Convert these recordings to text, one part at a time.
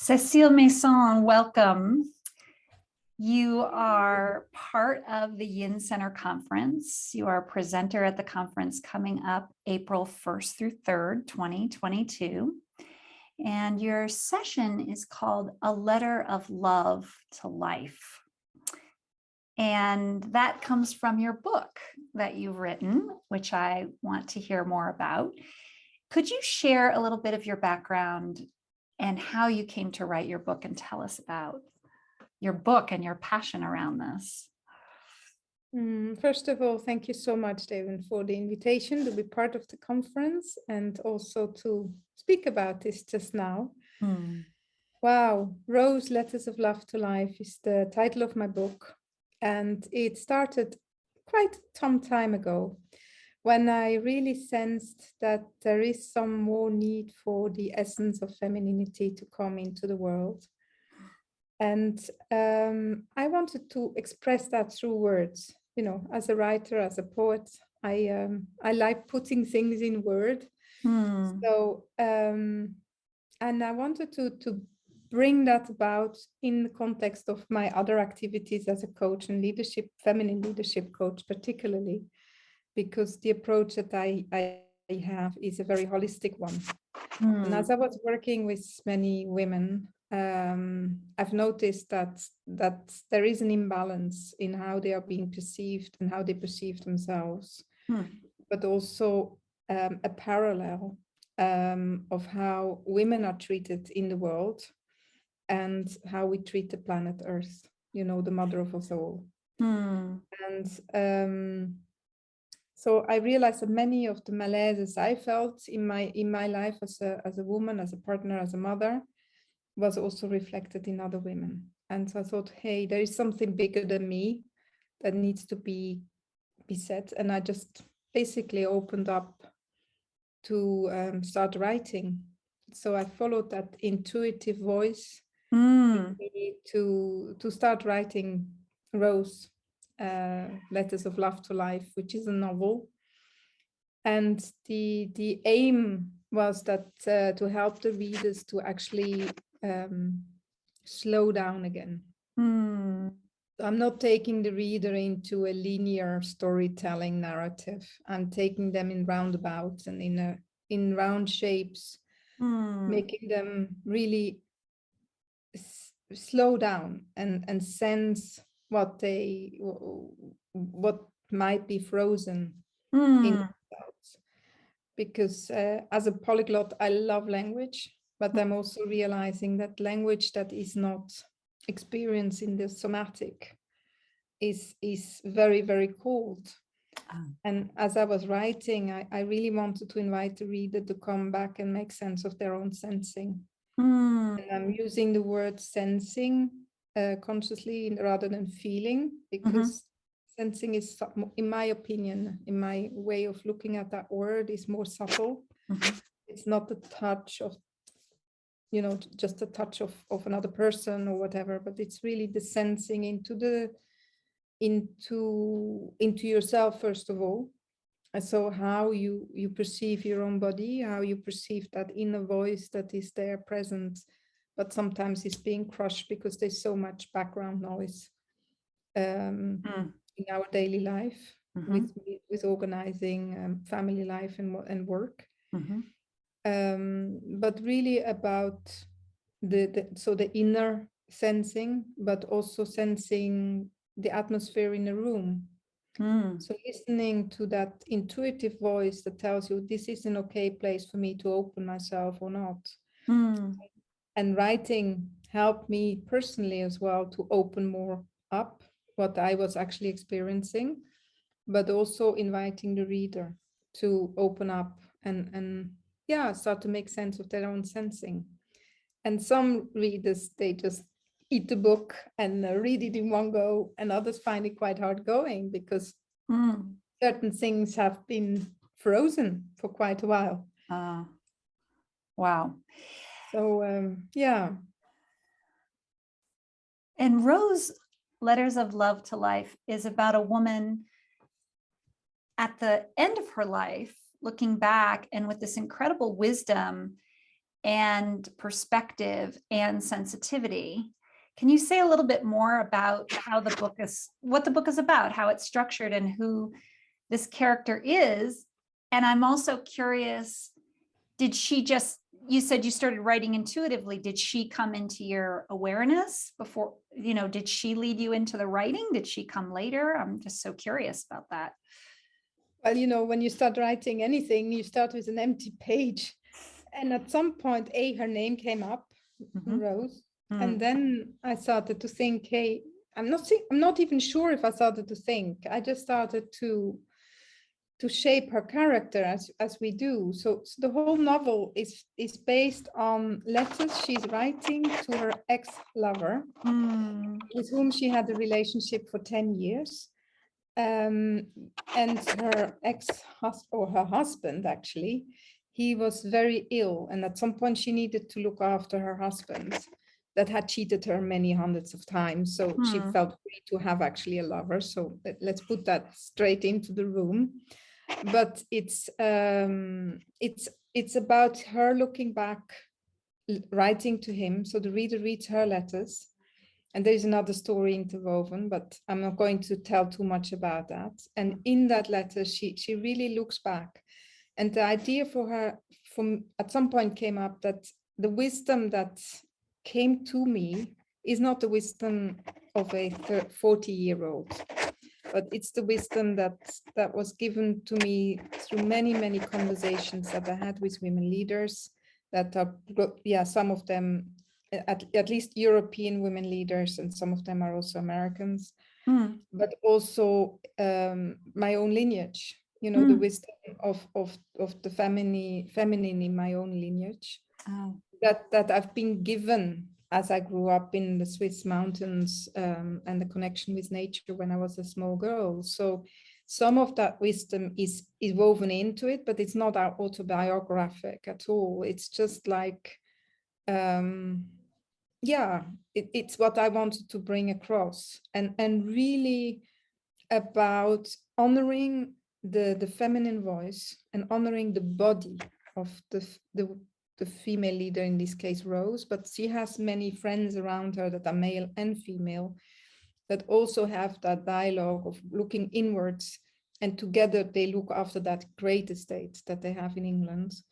Cécile Masson, welcome. You are part of the Yin Center Conference. You are a presenter at the conference coming up April 1st through 3rd, 2022. And your session is called A Letter of Love to Life. And that comes from your book that you've written, which I want to hear more about. Could you share a little bit of your background and how you came to write your book and tell us about your book and your passion around this? First of all, thank you so much, David, for the invitation to be part of the conference and also to speak about this just now. Wow, Rose, Letters of Love to Life is the title of my book. And it started quite some time ago when I really sensed that there is some more need for the essence of femininity to come into the world. And I wanted to express that through words. You know, as a writer, as a poet, I like putting things in word. So, and I wanted to bring that about in the context of my other activities as a coach and leadership, feminine leadership coach, particularly, because the approach that I have is a very holistic one. And as I was working with many women, I've noticed that there is an imbalance in how they are being perceived and how they perceive themselves, but also a parallel of how women are treated in the world and how we treat the planet Earth, you know, the mother of us all. And so I realized that many of the malaises I felt in my life as a woman, as a partner, as a mother, was also reflected in other women. And so I thought, hey, there is something bigger than me that needs to be said. And I just basically opened up to start writing. So I followed that intuitive voice to start writing Rose, Letters of Love to Life, which is a novel. And the aim was that to help the readers to actually slow down again. I'm not taking the reader into a linear storytelling narrative. I'm taking them in roundabouts and in round shapes, making them really slow down and sense what might be frozen in themselves. Because as a polyglot, I love language, but I'm also realizing that language that is not experienced in the somatic is very, very cold. And as I was writing, I really wanted to invite the reader to come back and make sense of their own sensing. And I'm using the word sensing consciously rather than feeling, because sensing is, in my opinion, in my way of looking at that word, is more subtle. It's not the touch of, you know, just a touch of another person or whatever, but it's really the sensing into yourself, first of all. And so how you perceive your own body, how you perceive that inner voice that is there present, but sometimes is being crushed because there's so much background noise in our daily life, with organizing family life and work. But really about the inner sensing, but also sensing the atmosphere in a room. So listening to that intuitive voice that tells you this is an okay place for me to open myself or not. And writing helped me personally as well to open more up what I was actually experiencing, but also inviting the reader to open up and start to make sense of their own sensing. And some readers, they just eat the book and read it in one go, and others find it quite hard going because certain things have been frozen for quite a while. Wow. So, And Rose, Letters of Love to Life, is about a woman at the end of her life, looking back and with this incredible wisdom and perspective and sensitivity. Can you say a little bit more about how the book is, what the book is about, how it's structured, and who this character is? And I'm also curious, did she just, you said you started writing intuitively. Did she come into your awareness before, did she lead you into the writing? Did she come later? I'm just so curious about that. Well, when you start writing anything, you start with an empty page. And at some point, her name came up, Rose. And then I started to think, hey, I'm not even sure if I started to think. I just started to shape her character as we do. So the whole novel is based on letters she's writing to her ex-lover, with whom she had a relationship for 10 years. And her her husband, actually, he was very ill. And at some point she needed to look after her husband that had cheated her many hundreds of times. So she felt free to have actually a lover. So let's put that straight into the room. But it's about her looking back, writing to him. So the reader reads her letters. And there's another story interwoven, but I'm not going to tell too much about that. And in that letter, she really looks back. And the idea for her at some point came up that the wisdom that came to me is not the wisdom of a 40-year-old, but it's the wisdom that was given to me through many, many conversations that I had with women leaders that are, some of them, at least European women leaders, and some of them are also Americans, but also my own lineage, the wisdom of the feminine in my own lineage, that I've been given as I grew up in the Swiss mountains, and the connection with nature when I was a small girl. So some of that wisdom is woven into it, but it's not autobiographic at all. It's just like, it's what I wanted to bring across, and really about honoring the feminine voice and honoring the body of the female leader, in this case Rose, but she has many friends around her that are male and female that also have that dialogue of looking inwards, and together they look after that great estate that they have in England,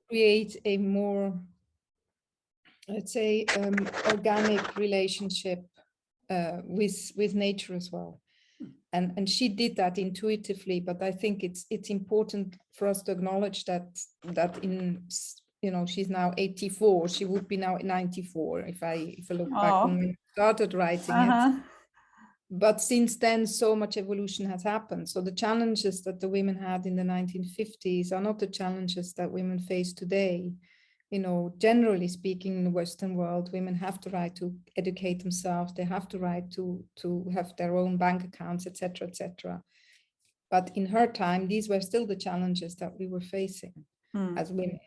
create a more, let's say, organic relationship with nature as well. And she did that intuitively, but I think it's important for us to acknowledge that in, she's now 84, she would be now 94 if I look back when we started writing it. But since then, so much evolution has happened. So the challenges that the women had in the 1950s are not the challenges that women face today. Generally speaking, in the Western world, women have the right to educate themselves. They have the right to have their own bank accounts, etc., etc. But in her time, these were still the challenges that we were facing as women.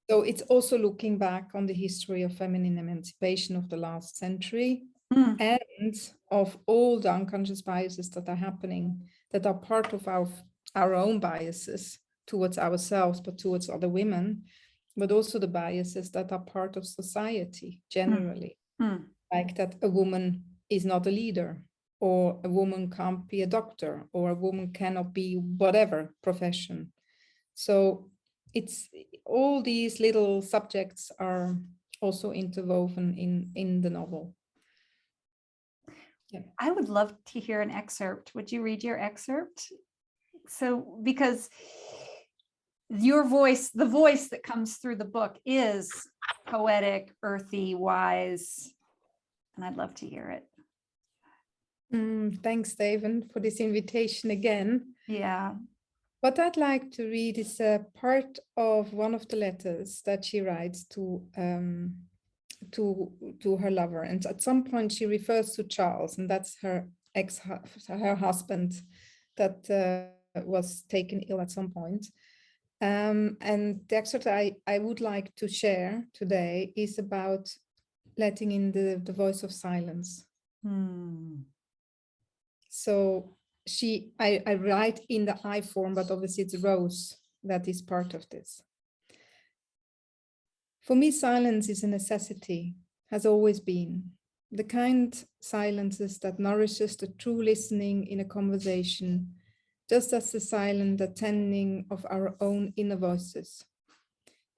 So it's also looking back on the history of feminine emancipation of the last century, and of all the unconscious biases that are happening, that are part of our own biases towards ourselves, but towards other women, but also the biases that are part of society generally, like that a woman is not a leader, or a woman can't be a doctor, or a woman cannot be whatever profession. So it's all these little subjects are also interwoven in the novel. Yeah. I would love to hear an excerpt. Would you read your excerpt? So, because your voice, the voice that comes through the book, is poetic, earthy, wise, and I'd love to hear it. Thanks, David, for this invitation again. Yeah. What I'd like to read is a part of one of the letters that she writes to her lover, and at some point she refers to Charles, and that's her husband that was taken ill at some point. And the excerpt I would like to share today is about letting in the voice of silence. So I write in the I form, but obviously it's Rose that is part of this. For me, silence is a necessity, has always been. The kind silences that nourishes the true listening in a conversation, just as the silent attending of our own inner voices.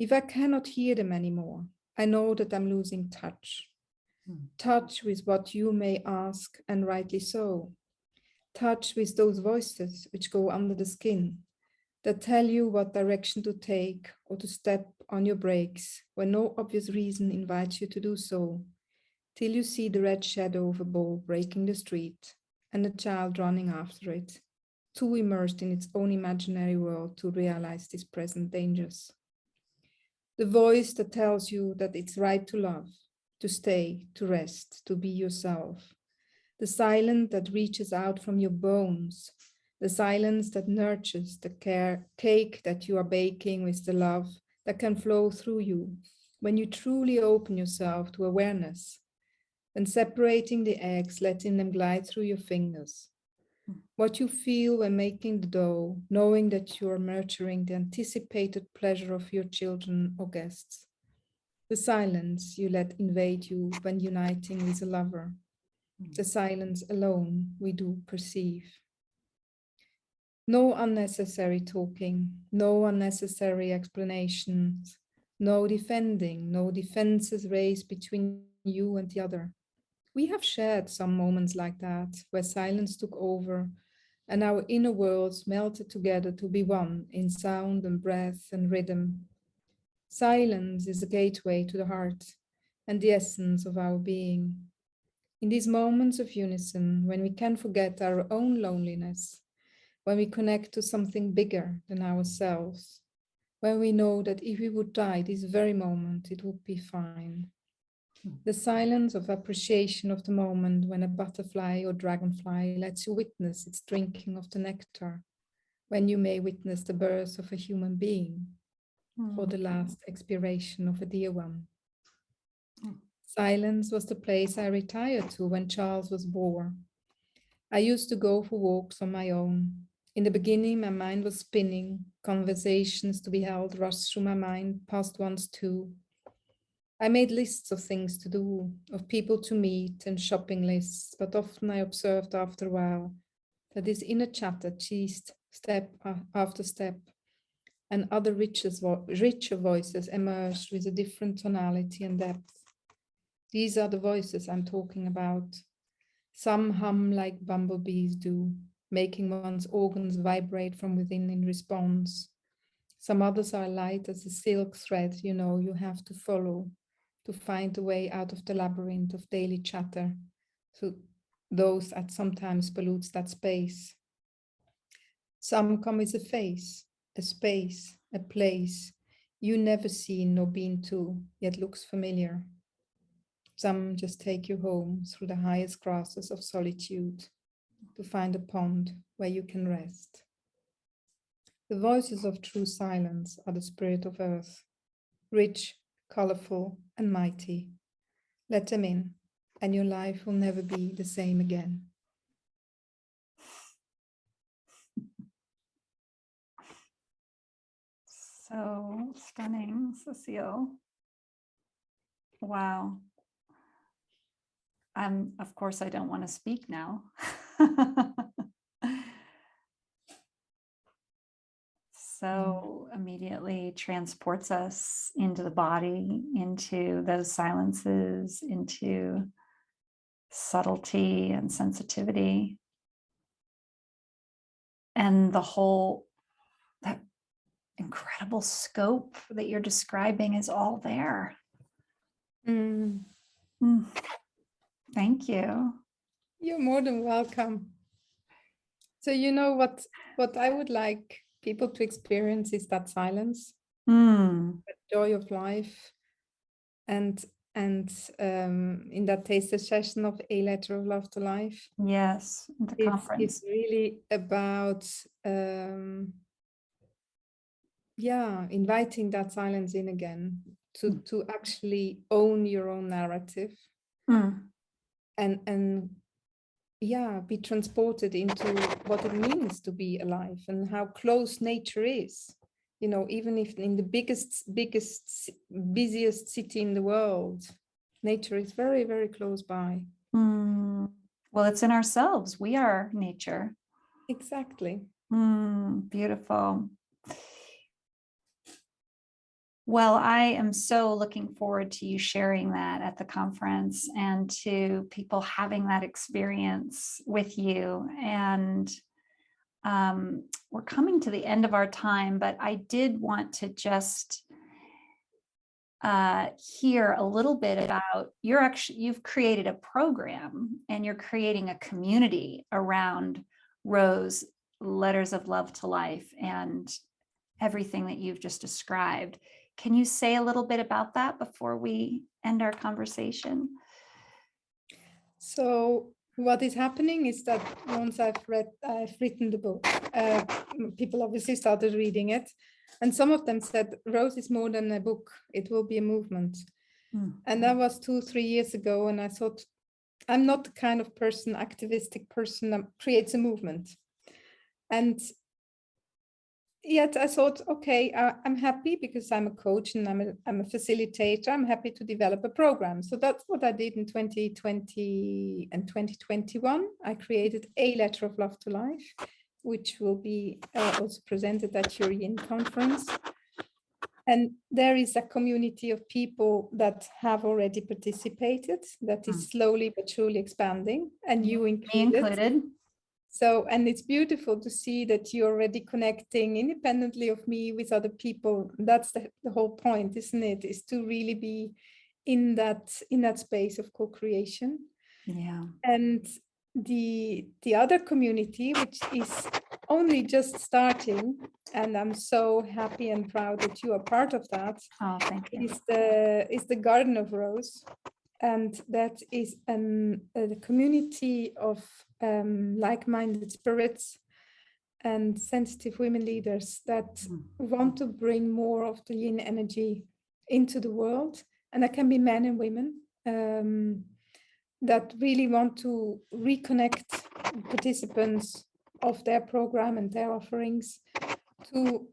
If I cannot hear them anymore, I know that I'm losing touch. Touch with what you may ask, and rightly so. Touch with those voices which go under the skin, that tell you what direction to take or to step on your brakes when no obvious reason invites you to do so, till you see the red shadow of a ball breaking the street and a child running after it, too immersed in its own imaginary world to realize these present dangers. The voice that tells you that it's right to love, to stay, to rest, to be yourself. The silence that reaches out from your bones, the silence that nurtures the cake that you are baking with the love that can flow through you when you truly open yourself to awareness, when separating the eggs, letting them glide through your fingers. What you feel when making the dough, knowing that you are nurturing the anticipated pleasure of your children or guests. The silence you let invade you when uniting with a lover. The silence alone we do perceive. No unnecessary talking, no unnecessary explanations, no defending, no defenses raised between you and the other. We have shared some moments like that, where silence took over and our inner worlds melted together to be one in sound and breath and rhythm. Silence is the gateway to the heart and the essence of our being. In these moments of unison, when we can forget our own loneliness, when we connect to something bigger than ourselves, when we know that if we would die this very moment, it would be fine. The silence of appreciation of the moment when a butterfly or dragonfly lets you witness its drinking of the nectar, when you may witness the birth of a human being or the last expiration of a dear one. Silence was the place I retired to when Charles was born. I used to go for walks on my own. In the beginning, my mind was spinning, conversations to be held rushed through my mind, past ones too. I made lists of things to do, of people to meet and shopping lists, but often I observed after a while that this inner chatter ceased step after step, and other richer voices emerged with a different tonality and depth. These are the voices I'm talking about. Some hum like bumblebees do, making one's organs vibrate from within in response. Some others are light as a silk thread you have to follow to find a way out of the labyrinth of daily chatter. So those that sometimes pollutes that space. Some come with a face, a space, a place you never seen nor been to, yet looks familiar. Some just take you home through the highest grasses of solitude to find a pond where you can rest. The voices of true silence are the spirit of earth, rich, colorful, and mighty. Let them in, and your life will never be the same again. So stunning, Cécile. Wow. Of course, I don't want to speak now. So immediately transports us into the body, into those silences, into subtlety and sensitivity. And that incredible scope that you're describing is all there. Thank you. You're more than welcome. So what I would like people to experience is that silence, the joy of life, and in that taster session of A Letter of Love to Life. Yes, the conference. It's really about inviting that silence in again to actually own your own narrative and be transported into what it means to be alive and how close nature is you know, even if in the biggest, busiest city in the world, nature is very, very close by. Well, it's in ourselves. We are nature. Exactly. Beautiful. Well, I am so looking forward to you sharing that at the conference and to people having that experience with you. And we're coming to the end of our time, but I did want to just hear a little bit about you've created a program and you're creating a community around Rose Letters of Love to Life and everything that you've just described. Can you say a little bit about that before we end our conversation? So what is happening is that once I've written the book, people obviously started reading it. And some of them said, Rose is more than a book, it will be a movement. And that was 2-3 years ago. And I thought, I'm not the kind of person, activistic person that creates a movement. And yet I thought, okay, I'm happy because I'm a coach and I'm a facilitator. I'm happy to develop a program. So that's what I did in 2020 and 2021. I created a Letter of Love to Life, which will be also presented at your Yin conference. And there is a community of people that have already participated that is slowly but surely expanding, and you included. So, and it's beautiful to see that you're already connecting independently of me with other people. That's the whole point, isn't it? Is to really be in that space of co-creation. Yeah. And the other community, which is only just starting, and I'm so happy and proud that you are part of that. Oh, thank you. Is the Garden of Rose. And that is a community of like-minded spirits and sensitive women leaders that want to bring more of the yin energy into the world. And that can be men and women that really want to reconnect participants of their program and their offerings to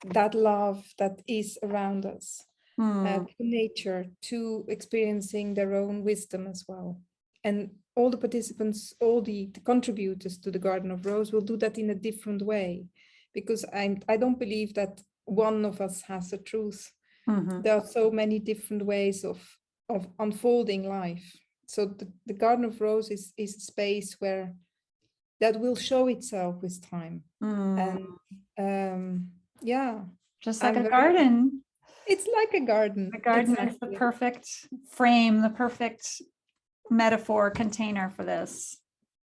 that love that is around us. To nature, to experiencing their own wisdom as well. And all the participants, all the contributors to the Garden of Rose will do that in a different way, because I don't believe that one of us has the truth. There are so many different ways of unfolding life. So the Garden of Rose is a space where that will show itself with time. And yeah. Just like a garden. It's like a garden. The garden is the perfect frame, the perfect metaphor container for this.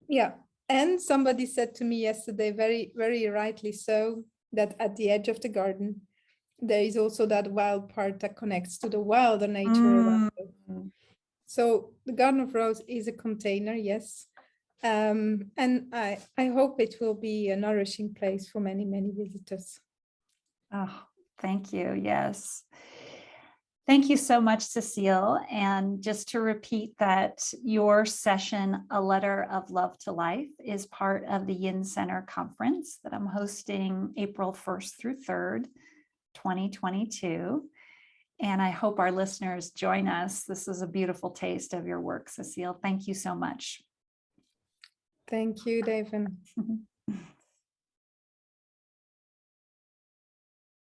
Yeah. And somebody said to me yesterday, very, very rightly so, that at the edge of the garden, there is also that wild part that connects to the wilder nature around it. So the Garden of Rose is a container, yes. And I hope it will be a nourishing place for many, many visitors. Oh, thank you. Yes. Thank you so much, Cécile. And just to repeat that your session, A Letter of Love to Life, is part of the Yin Center conference that I'm hosting April 1st through 3rd, 2022. And I hope our listeners join us. This is a beautiful taste of your work, Cécile. Thank you so much. Thank you, David.